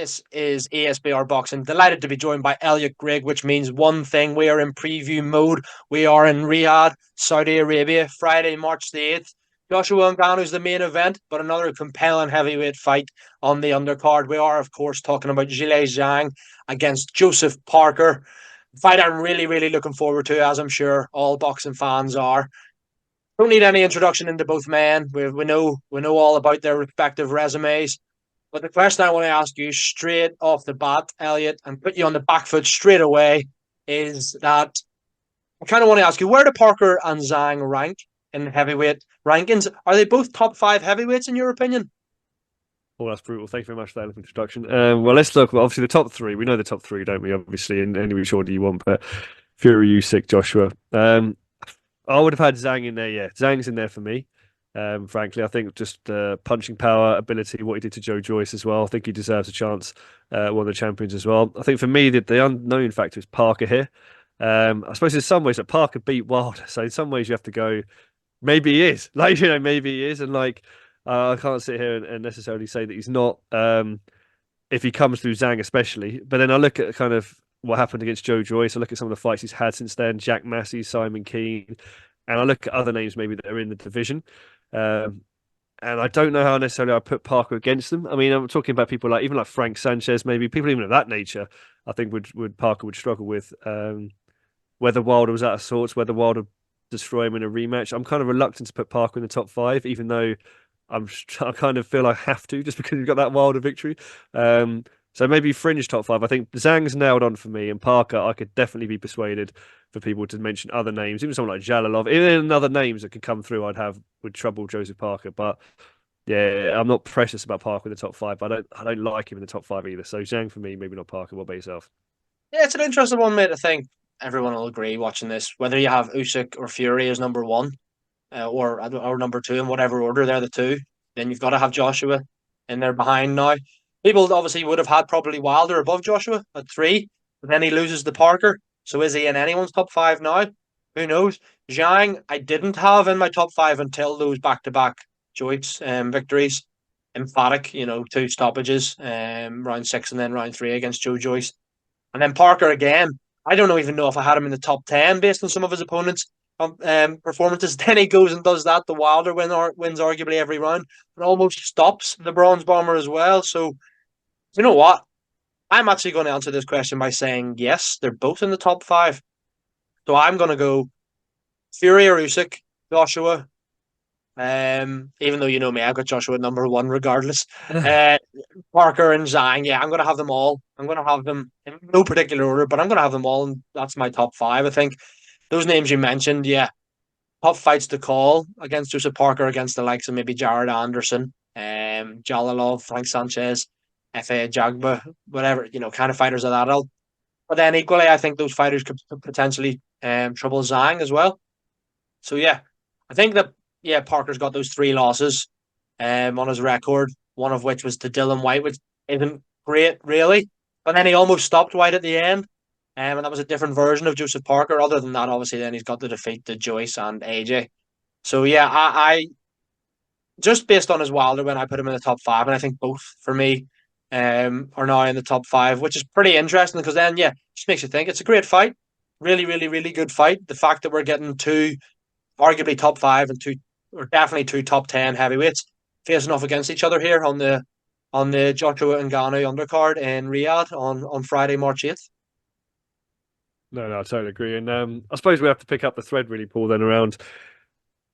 This is ASBR Boxing. Delighted to be joined by Elliott, which means one thing. We are in preview mode. We are in Riyadh, Saudi Arabia, Friday, March the 8th. Joshua Ngannou is the main event, but another compelling heavyweight fight on the undercard. We are, of course, talking about Zhilei Zhang against Joseph Parker. Fight I'm really, really looking forward to, as I'm sure all boxing fans are. Don't need any introduction into both men. We know all about their respective resumes. But the question I want to ask you straight off the bat, Elliott, and put you on the back foot straight away, is that I kind of want to ask you, where do Parker and Zhang rank in heavyweight rankings? Are they both top five heavyweights in your opinion? Oh, that's brutal. Thank you very much for that introduction. Well, let's look. Well, obviously, the top three. We know the top three, don't we? Obviously, in any which order you want. But Fury, Usyk, Joshua. I would have had Zhang in there. Yeah, Zhang's in there for me. Frankly, I think just punching power, ability, what he did to Joe Joyce as well. I think he deserves a chance. One of the champions as well. I think for me, the unknown factor is Parker here. I suppose in some ways that Parker beat Wilder, so in some ways you have to go. Maybe he is, like maybe he is, and I can't sit here and necessarily say that he's not. If he comes through Zhang, especially, but then I look at kind of what happened against Joe Joyce. I look at some of the fights he's had since then, Jack Massey, Simon Keane, and I look at other names maybe that are in the division. Um, and I don't know how necessarily I put Parker against them. I mean, I'm talking about people like even like Frank Sanchez, maybe people even of that nature. I think would Parker would struggle with whether Wilder was out of sorts, whether Wilder destroy him in a rematch. I'm kind of reluctant to put Parker in the top five, even though I kind of feel I have to just because he's got that Wilder victory. So maybe fringe top five. I think Zhang's nailed on for me, and Parker, I could definitely be persuaded for people to mention other names, even someone like Jalalov, even other names that could come through. Would trouble Joseph Parker, but yeah, I'm not precious about Parker in the top five. But I don't like him in the top five either. So Zhang for me, maybe not Parker. What about yourself? Yeah, it's an interesting one, mate. I think everyone will agree watching this, whether you have Usyk or Fury as number one, or number two in whatever order they're the two. Then you've got to have Joshua in there behind now. People obviously would have had probably Wilder above Joshua at three, but then he loses to Parker. So is he in anyone's top five now? Who knows? Zhang, I didn't have in my top five until those back-to-back Joyce victories. Emphatic, two stoppages, round six and then round three against Joe Joyce. And then Parker again. I don't even know if I had him in the top 10 based on some of his opponents' performances. Then he goes and does that. The Wilder wins arguably every round, but almost stops the Bronze Bomber as well. So, you know what? I'm actually going to answer this question by saying yes, they're both in the top five. So I'm going to go Fury or Usyk, Joshua. Even though you know me, I've got Joshua at number one regardless. Uh, Parker and Zhang, yeah, I'm gonna have them all. I'm gonna have them in no particular order, but I'm gonna have them all, and that's my top five. I think those names you mentioned, yeah, tough fights to call against Joseph Parker, against the likes of maybe Jared Anderson, Jalalov, Frank Sanchez, Fa Jagba, whatever, kind of fighters of that ilk. But then equally, I think those fighters could potentially trouble Zhang as well. So yeah, I think that yeah, Parker's got those three losses on his record, one of which was to Dylan White, which isn't great really. But then he almost stopped White at the end. And that was a different version of Joseph Parker. Other than that, obviously, then he's got the defeat to Joyce and AJ. So yeah, I just based on his Wilder when I put him in the top five, and I think both for me are now in the top five, which is pretty interesting because then yeah, just makes you think it's a great fight, really, really, really good fight. The fact that we're getting two arguably top five and two or definitely two top 10 heavyweights facing off against each other here on the Joshua and Ngannou undercard in Riyadh on Friday, March 8th. No, I totally agree. And I suppose we have to pick up the thread really, Paul, then around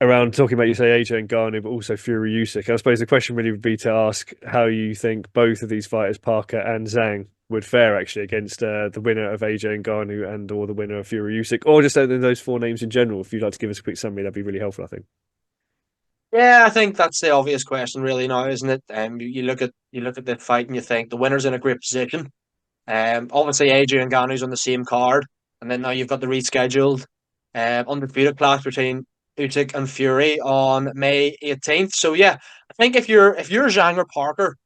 talking about you say AJ and Ngannou, but also Fury Usyk. I suppose the question really would be to ask how you think both of these fighters, Parker and Zhang, would fare actually against the winner of AJ and Ngannou and or the winner of Fury Usyk, or just those four names in general. If you'd like to give us a quick summary, that'd be really helpful, I think. Yeah, I think that's the obvious question, really, now, isn't it? You look at the fight and you think the winner's in a great position. Obviously AJ and Ngannou's on the same card, and then now you've got the rescheduled undisputed clash between Usyk and Fury on May 18th. So yeah, I think if you're Zhang or Parker,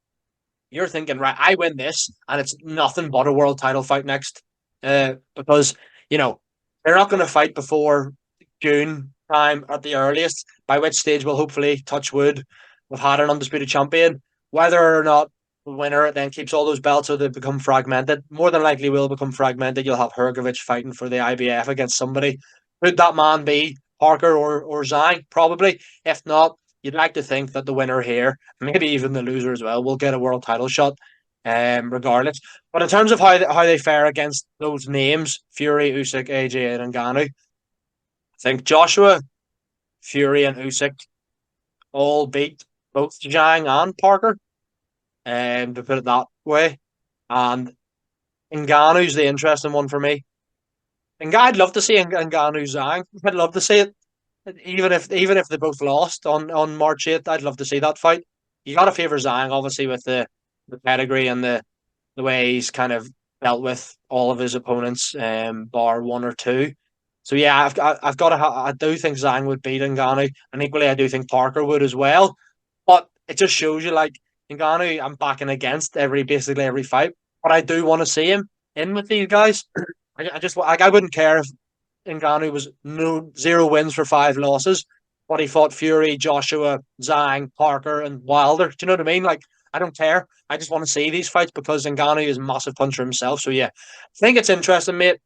you're thinking, right, I win this, and it's nothing but a world title fight next. Because they're not going to fight before June time at the earliest. By which stage we'll hopefully touch wood. We've had an undisputed champion. Whether or not The winner then keeps all those belts, so they become fragmented. More than likely, will become fragmented. You'll have Hergovich fighting for the IBF against somebody. Could that man be Parker or Zhang? Probably. If not, you'd like to think that the winner here, maybe even the loser as well, will get a world title shot. Regardless. But in terms of how they fare against those names, Fury, Usyk, AJ, and Ngannou, I think Joshua, Fury, and Usyk all beat both Zhang and Parker, to put it that way. And Ngannou's the interesting one for me. And I'd love to see Ngannou Zhang. I'd love to see it, even if they both lost on March 8th. I'd love to see that fight. You got to favor Zhang, obviously, with the pedigree and the way he's kind of dealt with all of his opponents, bar one or two. So yeah, I've got to. I do think Zhang would beat Ngannou, and equally, I do think Parker would as well. But it just shows you, like, Ngannou, I'm backing against basically every fight, but I do want to see him in with these guys. I just like, I wouldn't care if Ngannou was no zero wins for five losses, but he fought Fury, Joshua, Zhang, Parker, and Wilder. Do you know what I mean? Like, I don't care. I just want to see these fights because Ngannou is a massive puncher himself. So yeah, I think it's interesting, mate.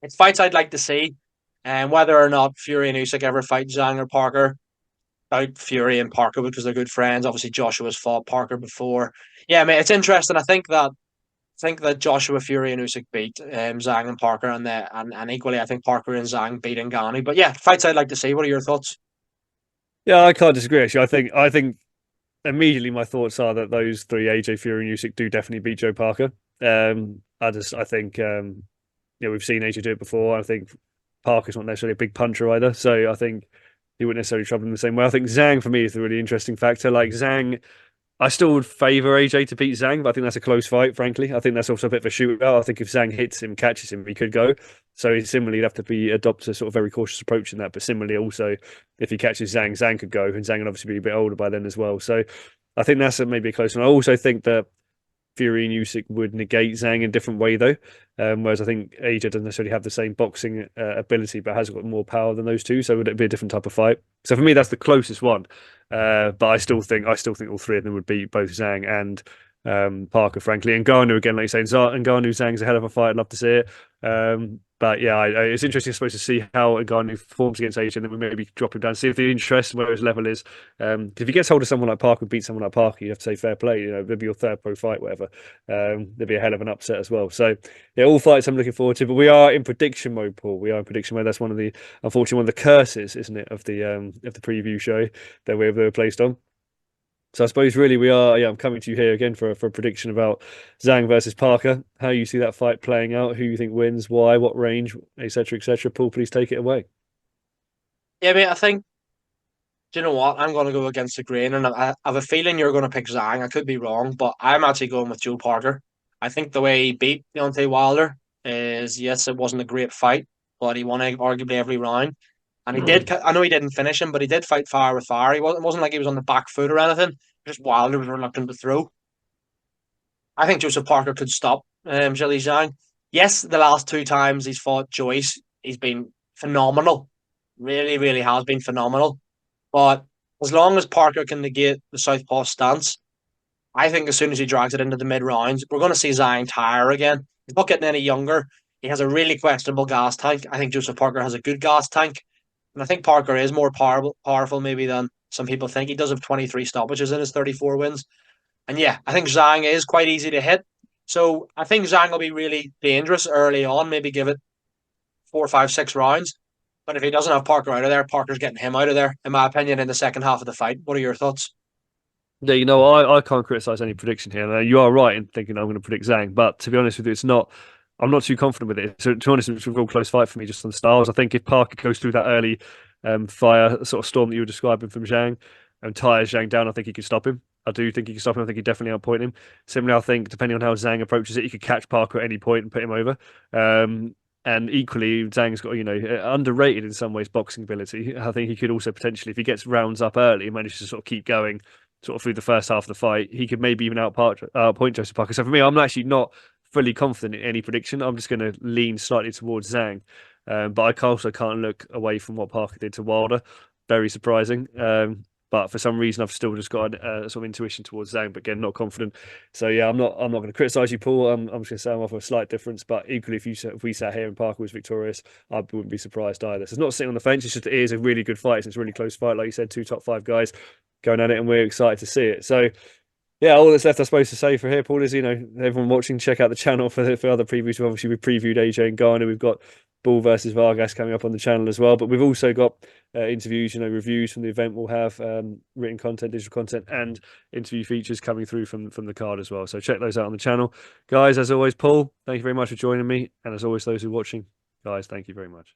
It's fights I'd like to see, and whether or not Fury and Usyk ever fight Zhang or Parker, out Fury and Parker because they're good friends. Obviously, Joshua's fought Parker before. Yeah, mate, it's interesting. I think that Joshua, Fury, and Usyk beat Zhang and Parker, and equally, I think Parker and Zhang beat Ngannou. But yeah, fights I'd like to see. What are your thoughts? Yeah, I can't disagree. Actually, I think immediately my thoughts are that those three, AJ, Fury, and Usyk, do definitely beat Joe Parker. I think we've seen AJ do it before. I think Parker's not necessarily a big puncher either, so I think he wouldn't necessarily trouble him the same way. I think Zhang for me is the really interesting factor. Like Zhang, I still would favour AJ to beat Zhang, but I think that's a close fight, frankly. I think that's also a bit of a shootout. I think if Zhang hits him, catches him, he could go. So similarly, you'd have to adopt a sort of very cautious approach in that. But similarly, also, if he catches Zhang, Zhang could go, and Zhang would obviously be a bit older by then as well. So I think that's maybe a close one. I also think that Fury and Usyk would negate Zhang in a different way, though. Whereas I think AJ doesn't necessarily have the same boxing ability, but has got more power than those two. So would it be a different type of fight? So for me, that's the closest one. But I still think all three of them would beat both Zhang and Parker, frankly. And Ngannou again, like you're saying, Ngannou Zhang's a hell of a fight. I'd love to see it. But yeah, it's interesting, I suppose, to see how Ngannou performs against AJ, and then we maybe drop him down, see if the interest and where his level is. If he gets hold of someone like Parker and beats someone like Parker, you have to say fair play. Maybe your third pro fight, whatever. There'd be a hell of an upset as well. So yeah, all fights I'm looking forward to. But we are in prediction mode, Paul. We are in prediction mode. That's unfortunately one of the curses, isn't it, of the preview show that we're placed on. So I suppose really we are. Yeah, I'm coming to you here again for a prediction about Zhang versus Parker. How you see that fight playing out? Who you think wins? Why? What range? Etc. Etc. Paul, please take it away. Yeah, mate, I think. Do you know what? I'm going to go against the grain, and I have a feeling you're going to pick Zhang. I could be wrong, but I'm actually going with Joe Parker. I think the way he beat Deontay Wilder is, yes, it wasn't a great fight, but he won arguably every round. And he did. I know he didn't finish him, but he did fight fire with fire. It wasn't like he was on the back foot or anything. Just Wilder was reluctant to throw. I think Joseph Parker could stop Zhilei Zhang. Yes, the last two times he's fought Joyce, he's been phenomenal. Really, really has been phenomenal. But as long as Parker can negate the southpaw stance, I think as soon as he drags it into the mid rounds, we're going to see Zhang tire again. He's not getting any younger. He has a really questionable gas tank. I think Joseph Parker has a good gas tank. And I think Parker is more powerful maybe than some people think. He does have 23 stoppages in his 34 wins. And yeah, I think Zhang is quite easy to hit. So I think Zhang will be really dangerous early on, maybe give it 4, 5, 6 rounds. But if he doesn't have Parker out of there, Parker's getting him out of there, in my opinion, in the second half of the fight. What are your thoughts? Yeah, I can't criticize any prediction here. Now, you are right in thinking I'm going to predict Zhang, but to be honest with you, it's not. I'm not too confident with it. So to be honest, it's a real close fight for me just on styles. I think if Parker goes through that early fire sort of storm that you were describing from Zhang and tires Zhang down, I think he can stop him. I do think he can stop him. I think he definitely outpoint him. Similarly, I think depending on how Zhang approaches it, he could catch Parker at any point and put him over. And equally, Zhang's got, underrated in some ways boxing ability. I think he could also potentially, if he gets rounds up early and manages to sort of keep going sort of through the first half of the fight, he could maybe even outpoint Joseph Parker. So for me, I'm actually not fully confident in any prediction. I'm just going to lean slightly towards Zhang. But I also can't look away from what Parker did to Wilder. Very surprising. But but for some reason I've still just got a sort of intuition towards Zhang, but again, not confident. So yeah, I'm not going to criticise you, Paul. I'm just going to say I'm off with a slight difference, but equally, if we sat here and Parker was victorious, I wouldn't be surprised either. So it's not sitting on the fence. It's just it is a really good fight. It's a really close fight, like you said, two top five guys going at it, and we're excited to see it. So yeah, all that's left, I suppose, to say for here, Paul, is everyone watching, check out the channel for other previews. Obviously, we previewed AJ and Garner. We've got Bull versus Vargas coming up on the channel as well. But we've also got interviews, reviews from the event. We'll have written content, digital content, and interview features coming through from the card as well. So check those out on the channel, guys. As always, Paul, thank you very much for joining me, and as always, those who are watching, guys, thank you very much.